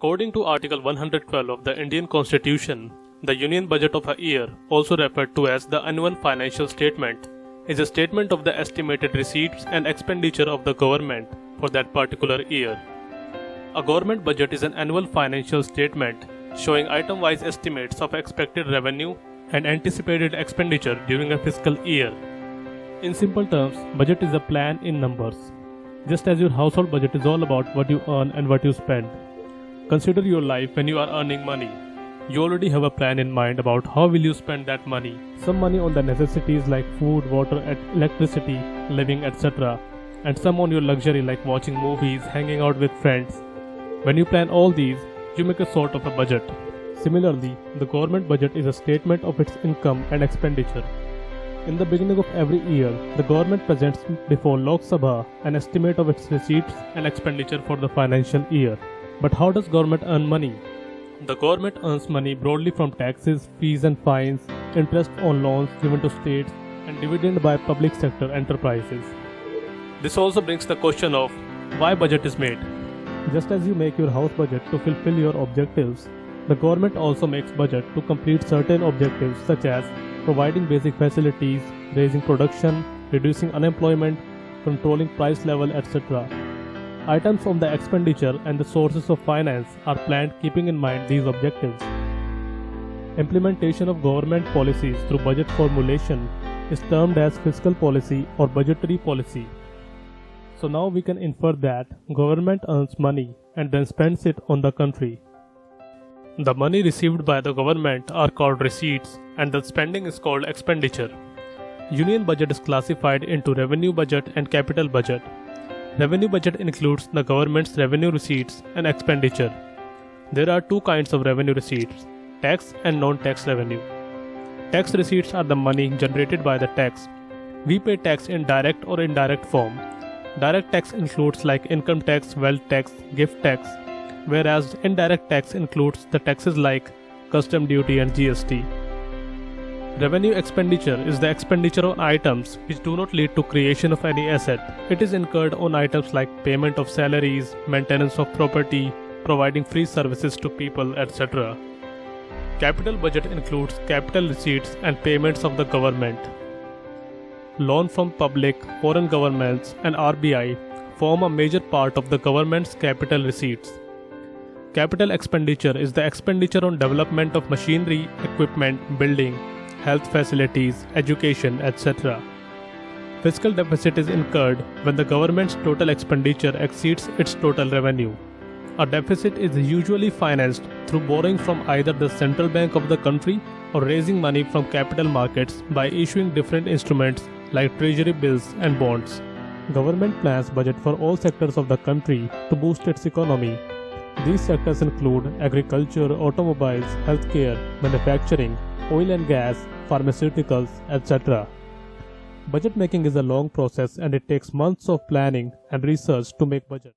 According to Article 112 of the Indian Constitution, the Union Budget of a year, also referred to as the Annual Financial Statement, is a statement of the estimated receipts and expenditure of the government for that particular year. A government budget is an annual financial statement showing item-wise estimates of expected revenue and anticipated expenditure during a fiscal year. In simple terms, budget is a plan in numbers. Just as your household budget is all about what you earn and what you spend. Consider your life when you are earning money. You already have a plan in mind about how will you spend that money. Some money on the necessities like food, water, electricity, living, etc. And some on your luxury like watching movies, hanging out with friends. When you plan all these, you make a sort of a budget. Similarly, the government budget is a statement of its income and expenditure. In the beginning of every year, the government presents before Lok Sabha an estimate of its receipts and expenditure for the financial year. But how does government earn money? The government earns money broadly from taxes, fees and fines, interest on loans given to states, and dividend by public sector enterprises. This also brings the question of why budget is made. Just as you make your house budget to fulfill your objectives, the government also makes budget to complete certain objectives such as providing basic facilities, raising production, reducing unemployment, controlling price level, etc. Items from the expenditure and the sources of finance are planned keeping in mind these objectives. Implementation of government policies through budget formulation is termed as fiscal policy or budgetary policy. So now we can infer that government earns money and then spends it on the country. The money received by the government are called receipts and the spending is called expenditure. Union budget is classified into revenue budget and capital budget. Revenue budget includes the government's revenue receipts and expenditure. There are two kinds of revenue receipts, tax and non-tax revenue. Tax receipts are the money generated by the tax. We pay tax in direct or indirect form. Direct tax includes like income tax, wealth tax, gift tax, whereas indirect tax includes the taxes like custom duty and GST. Revenue expenditure is the expenditure on items which do not lead to creation of any asset. It is incurred on items like payment of salaries, maintenance of property, providing free services to people, etc. Capital budget includes capital receipts and payments of the government. Loan from public, foreign governments and RBI form a major part of the government's capital receipts. Capital expenditure is the expenditure on development of machinery, equipment, building, health facilities, education, etc. Fiscal deficit is incurred when the government's total expenditure exceeds its total revenue. A deficit is usually financed through borrowing from either the central bank of the country or raising money from capital markets by issuing different instruments like treasury bills and bonds. Government plans budget for all sectors of the country to boost its economy. These sectors include agriculture, automobiles, healthcare, manufacturing, oil and gas, pharmaceuticals, etc. Budget making is a long process and it takes months of planning and research to make budget.